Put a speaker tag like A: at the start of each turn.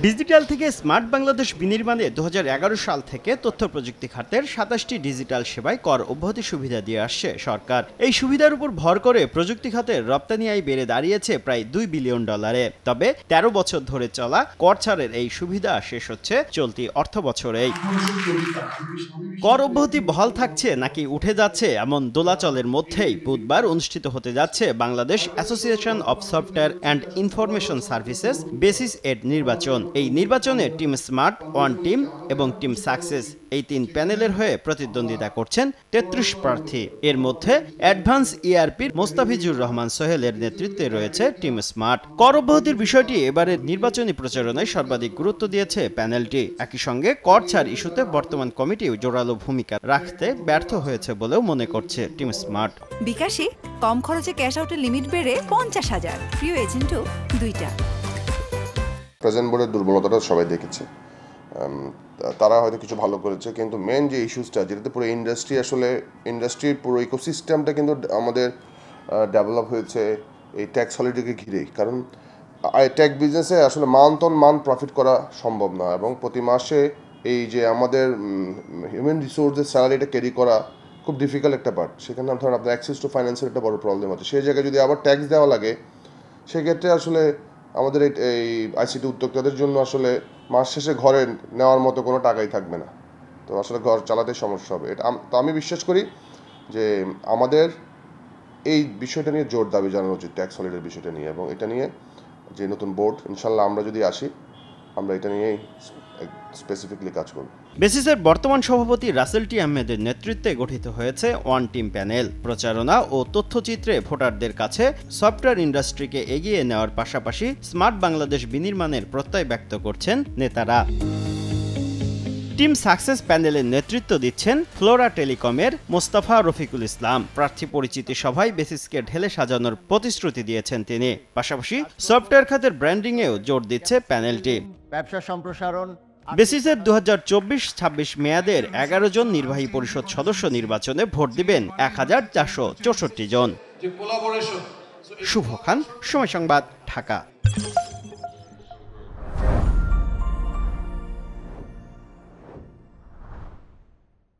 A: Digital থেকে smart Bangladesh বিনির্মাণে 2011 সাল থেকে তথ্য প্রযুক্তি খাতের 27টি ডিজিটাল সেবায় কর অব্যাহতি সুবিধা দিয়ে আসছে সরকার। এই সুবিধার উপর ভর করে প্রযুক্তি খাতের রপ্তানি আয় বেড়ে দাঁড়িয়েছে প্রায় $2 বিলিয়ন। তবে 13 বছর ধরে চলা কর ছাড়ের এই সুবিধা শেষ হচ্ছে চলতি অর্থ বছরেই। কর অব্যাহতি বহাল থাকছে নাকি উঠে যাচ্ছে এমন দোলাচলের মধ্যেই বুধবার অনুষ্ঠিত হতে যাচ্ছে Bangladesh association of software and information services basis এর নির্বাচন। এই নির্বাচনে টিম স্মার্ট, ওয়ান টিম এবং টিম সাকসেস এই 3 প্যানেলের হয়ে প্রতিদ্বন্দ্বিতা করছেন 33 প্রার্থী। এর মধ্যে অ্যাডভান্স ইআরপির মোস্তাফিজুর রহমান সোহেলের নেতৃত্বে রয়েছে টিম স্মার্ট। কর অব্যাহতির বিষয়টি এবারের নির্বাচনী প্রচারণায় সর্বাধিক গুরুত্ব দিয়েছে প্যানেলটি। একই সঙ্গে কর ছাড় ইস্যুতে বর্তমান কমিটি জোরালো ভূমিকা রাখতে ব্যর্থ হয়েছে বলেও মনে করছে টিম স্মার্ট।
B: বিকাশে কম খরচে ক্যাশ আউটের লিমিট বেড়ে 50,000, প্রিয় এজেন্টও 2টা।
C: প্রেজেন্ট বোর্ডের দুর্বলতাটা সবাই দেখেছে, তারা হয়তো কিছু ভালো করেছে, কিন্তু মেন যে ইস্যুসটা যেটাতে পুরো ইন্ডাস্ট্রির পুরো ইকোসিস্টেমটা কিন্তু আমাদের ডেভেলপ হয়েছে এই ট্যাক্স হলিডেকে ঘিরেই। কারণ ট্যাক্স বিজনেসে আসলে মান প্রফিট করা সম্ভব না, এবং প্রতি মাসে এই যে আমাদের হিউম্যান রিসোর্সের স্যালারিটা ক্যারি করা খুব ডিফিকাল্ট একটা পার্ট। সেখানে ধরেন আপনার অ্যাক্সেস টু ফাইন্যান্সের একটা বড় প্রবলেম আছে। সেই জায়গায় যদি আবার ট্যাক্স দেওয়া লাগে, সেক্ষেত্রে আসলে আমাদের এই আইসিটি উদ্যোক্তাদের জন্য আসলে মাস শেষে ঘরে নেওয়ার মতো কোনো টাকাই থাকবে না, তো আসলে ঘর চালাতে সমস্যা হবে। তো আমি বিশ্বাস করি যে আমাদের এই বিষয়টা নিয়ে জোর দাবি জানানো উচিত, ট্যাক্স হলিডের বিষয়টা নিয়ে, এবং এটা নিয়ে যে নতুন বোর্ড ইনশাল্লাহ আমরা যদি আসি, আমরা এটা নিয়েই স্পেসিফিকলি কাজ করব।
A: বেসিসের বর্তমান সভাপতি রাসেল টি আহমেদের নেতৃত্বে গঠিত হয়েছে ওয়ান টিম প্যানেল। প্রচারণা ও তথ্যচিত্রে ভোটারদের কাছে সফটওয়্যার ইন্ডাস্ট্রিকে এগিয়ে নেওয়ার পাশাপাশি স্মার্ট বাংলাদেশ বিনির্মাণের প্রত্যয় ব্যক্ত করছেন নেতারা। টিম সাকসেস প্যানেলের নেতৃত্ব দিচ্ছেন ফ্লোরা টেলিকমের মোস্তফা রফিকুল ইসলাম। প্রার্থী পরিচিতি সভায় বেসিসকে ঢেলে সাজানোর প্রতিশ্রুতি দিয়েছেন তিনি। পাশাপাশি সফটওয়্যার খাতের ব্র্যান্ডিংয়েও জোর দিচ্ছে প্যানেলটি।
D: ব্যবসা সম্প্রসারণ
A: বেসিসের 2024-26 মেয়াদের 11 জন নির্বাহী পরিষদ সদস্য নির্বাচনে ভোট দিবেন 1464 জন। শুভ খান, সময় সংবাদ, ঢাকা।